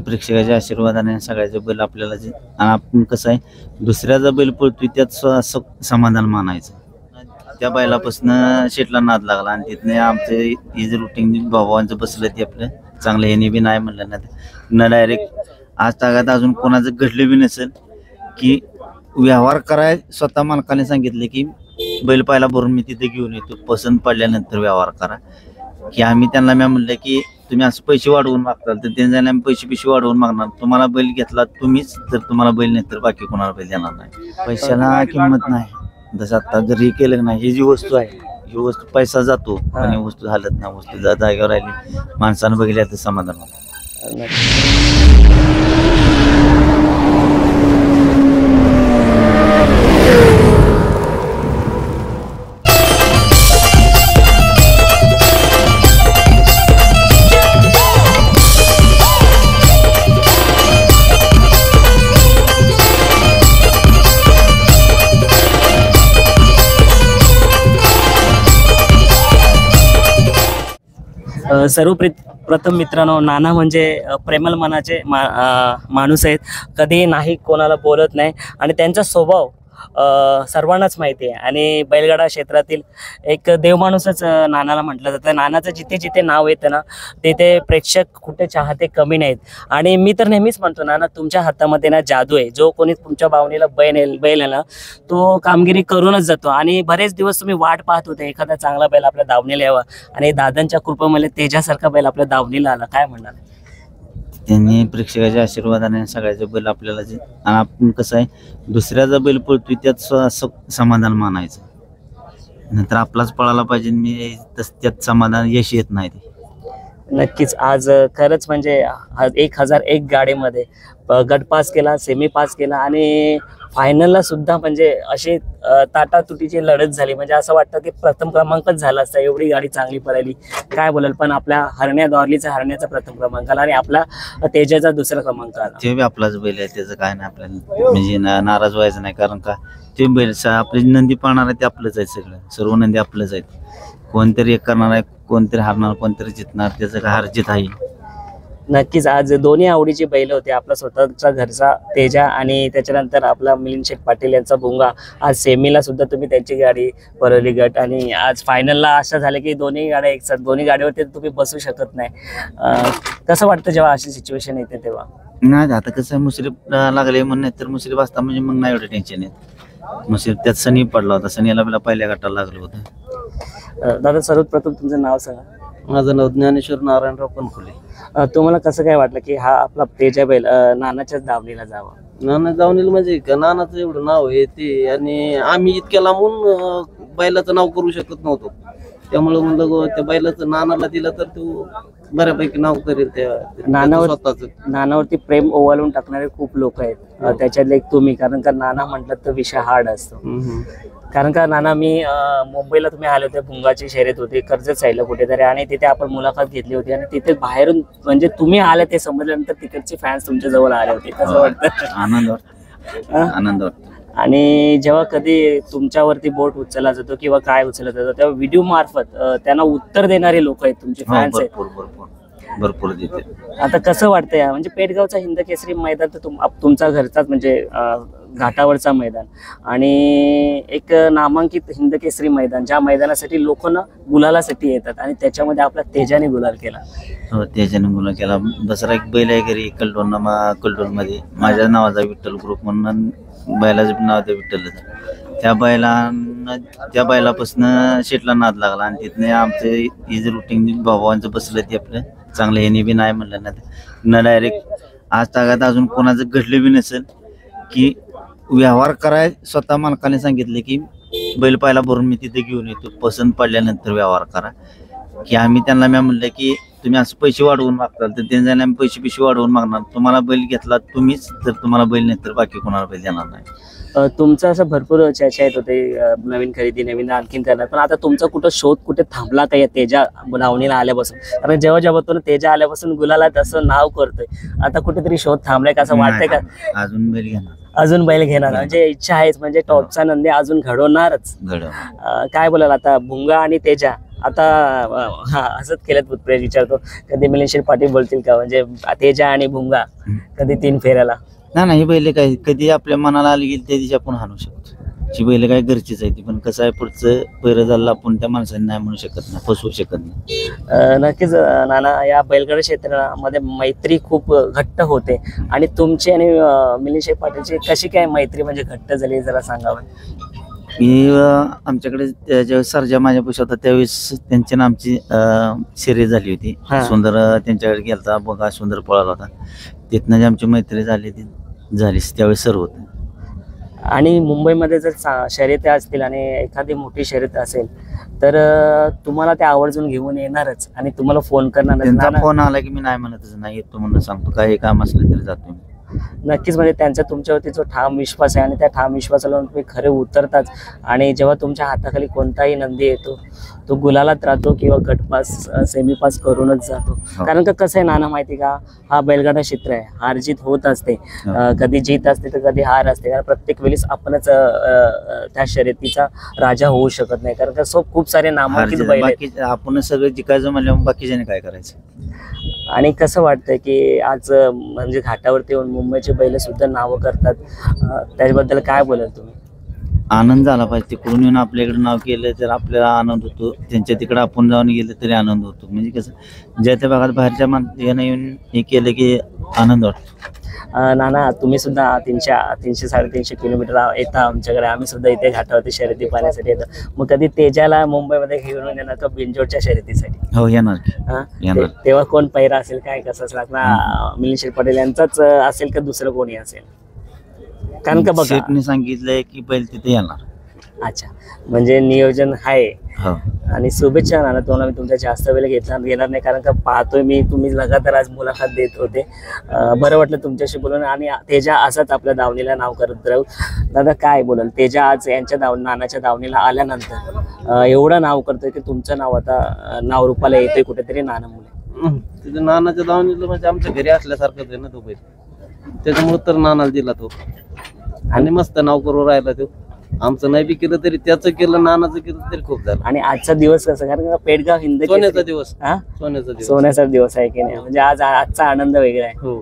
प्रेक्षकाच्या आशीर्वादाने सगळ्याचे बैल आपल्याला आणि आपण कसं आहे दुसऱ्याचा बैल पळतोय त्यात समाधान मानायचं. त्या बैलापासून शेटला नाद लागला आणि तिथने आमचं हे जे रुटीन भावांचं बसलं ते आपलं चांगलं हे बी नाही म्हणलं ना डायरेक्ट आज तागात अजून कोणाचं घडलं बी नसेल की व्यवहार कराय स्वतः मालकाने सांगितले की बैल पायला भरून मी तिथे घेऊन येतो, पसंत पडल्यानंतर व्यवहार करा. की आम्ही त्यांना मी म्हणलं की तुम्ही असं पैसे वाढवून मागताल तर त्यांनी आम्ही पैसे वाढवून मागणार, तुम्हाला बैल घेतला तुम्हीच, तर तुम्हाला बैल नाही तर बाकी कोणाला बैल देणार नाही. पैशाला किंमत नाही. जसं आता जर हे केलं नाही, ही जी वस्तू आहे ही वस्तू पैसा जातो आणि वस्तू हालत नाही. वस्तू जागेवर राहिली माणसानं बघितल्या तर समाधान होतं. सर्वप्रथम मित्रांनो, नाना म्हणजे प्रेमळ मनाचे माणूस आहेत. कधी नाही कोणाला बोलत नाही आणि त्यांचा स्वभाव सर्वांनाच माहिती आहे. आणि बैलगाडा क्षेत्रातील एक देवमाणूसच नानाला म्हटलं जातं. नानाचं जिथे जिथे नाव येतं ना तिथे प्रेक्षक कुठे चाहते कमी नाहीत. आणि मी तर नेहमीच म्हणतो नाना, तुमच्या हातामध्ये ना जादू आहे. जो कोणी तुमच्या भावनेला बैल आहे ना तो कामगिरी करूनच जातो. आणि बरेच दिवस तुम्ही वाट पाहत होते एखादा चांगला बैल आपल्या दावणीला यावा आणि दादांच्या कृपेमध्ये तेजासारखा बैल आपल्या दावणीला आला. काय म्हणणार? त्यांनी प्रेक्षकाच्या आशीर्वादाने सगळ्याचे बैल आपल्याला आणि आपण कसं आहे दुसऱ्याचा बैल पळतोय त्यात समाधान मानायचं, नंतर आपलाच पळायला पाहिजे. मी त्यात समाधान यश येत नाही. ते नक्कीच आज खरंच म्हणजे 1001 गाडीमध्ये गट पास केला, सेमी पास केला आणि फायनलला सुद्धा म्हणजे अशी ताटातुटीची लढत झाली. म्हणजे असं वाटतं की प्रथम क्रमांकच झाला असता, एवढी गाडी चांगली पळाली. काय बोलाल? पण आपल्या हरण्याचा प्रथम क्रमांक आला आणि आपला तेजाचा दुसरा क्रमांक आला. ते बी आपलाच बैल आहे, त्याचं काय नाही आपल्याला म्हणजे नाराज व्हायचं नाही. कारण का ते बैल आपले नंदी पाळणार आहे ते आपलंच आहे. सर्व नंदी आपलंच आहेत. कोणतरी एक करणार आहे, कोणतरी हारणार, कोणतरी जितणार. त्याचं काय हार जित आहे. नक्कीच आज दोन्ही आवडीची बैल होते. आपला स्वतःचा घरचा तेजा आणि त्याच्यानंतर आपला मिलिंद शेठ पाटील यांचा भुंगा. आज सेमीला सुद्धा तुम्ही त्यांची गाडी पळवली गट आणि आज फायनलला असं झालं की दोन्ही गाड्या एकसाथ, दोन्ही गाडीवरती तुम्ही बसू शकत नाही. कसं वाटतं जेव्हा अशी सिच्युएशन येते तेव्हा? नाही आता कसं मुश्रीफ लागले म्हणून नाही तर मुश्रीफ असता म्हणजे मग नाही एवढं टेन्शन येत. मुश्रीफ त्यात सनी पडला होता, सनीला पहिल्या गटाला लागलं होतं. दादा सर्वप्रथम तुमचं नाव सांगा. माझं नाव ज्ञानेश्वर नारायणराव कणखुले. तुम्हाला कसं काय वाटलं की हा आपला तेजा बैल नानाच्याच दावणीला जावा? नाना दावणीला म्हणजे का नानाचं एवढं नाव आहे ते, आणि आम्ही इतक्या लांबून बैलाचं नाव करू शकत नव्हतो. त्यामुळे म्हणलं त्या बैलाचं नानाला दिलं तर तो बऱ्यापैकी नाव करेल. त्या नानावरती प्रेम ओवाळून टाकणारे खूप लोक आहेत, त्याच्यातले एक तुम्ही. कारण का नाना म्हटलं तर विषय हार्ड असतो. कारण का नाना, मी मुंबईला तुम्ही आले होते, भुंगाची शर्यत होती कर्जत साईडला कुठेतरी, आणि तिथे आपण मुलाखत घेतली होती. आणि तिथे बाहेरून म्हणजे तुम्ही आले ते समजल्यानंतर तिकडचे फॅन्स तुमच्या जवळ आले होते. कसं वाटतं? आनंद वाटतो. आणि जेव्हा कधी तुमच्यावरती बोट उचलला जातो किंवा काय उचलला जातो तेव्हा व्हिडिओ मार्फत त्यांना उत्तर देणारे लोक आहेत, तुमचे फॅन्स आहेत भरपूर देते. आता कसं वाटतंय म्हणजे पेडगावचा हिंद केसरी मैदान तर तुमचा घरचाच म्हणजे घाटावरचा मैदान आणि एक नामांकित हिंद केसरी मैदान, ज्या मैदानासाठी लोक ना गुलालासाठी येतात आणि त्याच्यामध्ये आपला तेजाने गुलाल केला. हो, तेजाने गुलाल केला. दसरा एक बैल आहे घरी कलटोन मध्ये माझ्या नावाचा विठ्ठल ग्रुप म्हणून बैलाचं नाव ते विठ्ठल. त्या बैलापासून शेटला नाद लागला आणि तिथने आमचं हे जे रुटीन भावांचं बसलं ते आपलं चांगलं हे बी नाही म्हणलं ना डायरेक्ट आज तागात अजून कोणाचं घडलं बी नसेल की व्यवहार कराय स्वतः मालकाने सांगितले की बैल पायला भरून मी तिथे घेऊन येतो, पसंत पडल्यानंतर व्यवहार करा. की आम्ही त्यांना मी म्हणलं की तुम्ही असं पैसे वाढवून मागताल तर त्यांनी आम्ही पैसे वाढवून मागणार, तुम्हाला बैल घेतला तुम्हीच, तर तुम्हाला बैल नाही तर बाकी कोणाला बैल देणार नाही. तुमचं असं भरपूर चर्चा येत होते नवीन खरेदी नवीन आणखीन करणार, पण आता तुमचा कुठं शोध कुठे थांबला का या तेजा लावणीला आल्यापासून? कारण जेव्हा तो तेजा आल्यापासून गुलाला तसं नाव करतोय, आता कुठेतरी शोध थांबलाय का असं वाटतंय का? अजून बैल घेणार, अजून बैल घेणार म्हणजे इच्छा आहेच, म्हणजे टॉपचा नंदी अजून घडवणारच. काय बोलाल आता भुंगा आणि तेजा आता असंच केलं पुतप्रेश विचारतो, कधी मिलिंद शेठ पाटील बोलतील का, म्हणजे तेजा आणि भुंगा कधी 3 फेऱ्याला? नाही, ही बैल काय कधी आपल्या मनाला आली गेली त्या दिवशी आपण हाणू शकतो. ही बैल काय घरचीच आहे ती, पण कसं आहे पुढचं पैर झालं आपण त्या माणसाने नाही म्हणू शकत नाही, फसवू शकत नाही. नक्कीच नाना, या बैलगाडा क्षेत्रामध्ये मैत्री खूप घट्ट होते आणि तुमची आणि मिलिंद शेठ पाटीलची कशी काय मैत्री म्हणजे घट्ट झाली जरा सांगावं. मी आमच्याकडे ज्यावेळेस सर्जा माझ्या पैसे होता त्यावेळेस त्यांची ना आमची शर्यत झाली होती. हा. सुंदर त्यांच्याकडे गेलता बघा, सुंदर पळाला होता. तिथनं जी आमची मैत्री झाली ती झालीच त्यावेळेस सर्व होतं. आणि मुंबईमध्ये जर शर्यती असतील आणि एखादी मोठी शर्यत असेल तर तुम्हाला ते आवर्जून घेऊन येणारच आणि तुम्हाला फोन करणार. त्यांचा फोन आला की मी नाही म्हणतच नाही, येतो म्हणून सांगतो. काही काम असलं तरी जातो मी. नक्कीच, म्हणजे त्यांचा तुमच्यावरती जो ठाम विश्वास आहे आणि त्या ठाम विश्वासाला तुम्ही खरे उतरताच. आणि जेव्हा तुमच्या हाताखाली कोणताही नंदी येतो तो गुलालात राहतो किंवा गटपास सेमी पास करूनच जातो. कारण का कसं आहे नाना माहिती का, हा बैलगाडा क्षेत्र आहे, हार जीत होत असते. कधी जीत असते तर कधी हार असते. कारण प्रत्येक वेळेस आपणच त्या शर्यतीचा राजा होऊ शकत नाही. कारण का खूप सारे नामांकित बैल आहेत. आपण सगळं जिकायचं म्हणल्यावर बाकीच्याने काय करायचं. आणि कसं वाटतं की आज म्हणजे घाटावरती येऊन मुंबईचे बैल सुद्धा नावं करतात, त्याच्याबद्दल काय बोलाल तुम्ही? आनंद झाला पाहिजे. तिकडून येऊन आपल्याकडे नाव केलं तर आपल्याला आनंद होतो, त्यांच्या तिकडे आपण जाऊन गेलं तरी आनंद होतो. म्हणजे कसं ज्या त्या भागात बाहेरच्या यानं येऊन हे केलं की आनंद वाटतो. नाना, तुम्ही सुद्धा 300-350 किलोमीटर येता आमच्याकडे, आम्ही सुद्धा इथे घाटावरती शर्यती पाहण्यासाठी येतो. मग कधी तेजाला मुंबईमध्ये घेऊन येणार का बिंजोडच्या शर्यतीसाठी? हो, येणार येणार. तेव्हा कोण पैरा असेल, काय कसं असेल? मिलिंद शेठ पाटील यांचाच असेल का दुसरं कोणी असेल? कारण का बघा, शेठने सांगितलंय की बैल तिथे येणार. अच्छा, म्हणजे नियोजन आहे. हो. आणि शुभेच्छा नाना, तुम्हाला मी तुमच्या जास्त वेळ घेणार नाही. कारण का पाहतोय मी तुम्ही लगातार आज मुलाखत देत होते. बरं वाटलं तुमच्याशी बोलून. आणि तेजा असाच आपल्या दावणीला नाव करत राहू. दादा काय बोलाल, तेजा आज यांच्या नानाच्या दावणीला आल्यानंतर एवढं नाव करतोय की तुमचं नाव आता नाव रूपाला येतोय कुठेतरी नाना मुले. तिथे नानाच्या दावणीला म्हणजे आमच्या घरी असल्यासारखंच आहे ना तो बैल, त्याच्यामुळे तर नानाला दिला तो. आणि मस्त नाव करून राहिला तो. आमचं नाही बी केलं तरी त्याचं केलं, नानाचं केलं तरी खूप झालं. आणि आजचा दिवस कसं, कारण पेडगाव हिंद सोन्याचा दिवस, सोन्याचा दिवस आहे की नाही, म्हणजे आज आजचा आनंद वेगळा आहे. हो.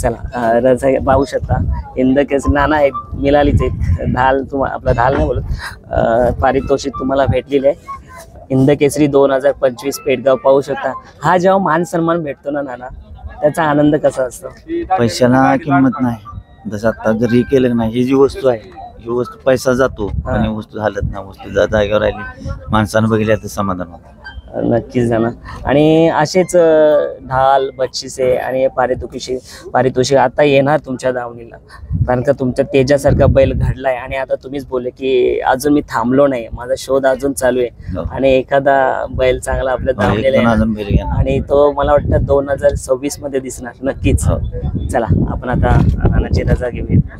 चला पाहू शकता हिंद केसरी नाना एक मिळालीच, एक ढाल आपला ढाल नाही बोलत, पारितोषिक तुम्हाला भेटलेले आहे. हिंद केसरी 2025 पेडगाव पाहू शकता. हा जेव्हा मान सन्मान भेटतो ना नाना, त्याचा आनंद कसा असतो? पैशाला किंमत नाही. जसं आता जर हे केलं नाही, ही जी वस्तू आहे ही वस्तू पैसा जातो आणि वस्तू हालत नाही. वस्तू जागेवर राहिली, माणसानं बघितल्या तर समाधान होतं. नक्कीच जाणार. आणि असेच ढाल बक्षिसे आणि पारितोषिक आता येणार तुमच्या दावणीला. कारण का तुमच्या तेजासारखा बैल घडलाय आणि आता तुम्हीच बोलले की अजून मी थांबलो नाही, माझा शोध अजून चालू आहे. आणि एखादा बैल चांगला आपल्या दावणीला आणि तो मला वाटतं 2026 मध्ये दिसणार नक्कीच. चला आपण आता नानाची रजा घेऊया.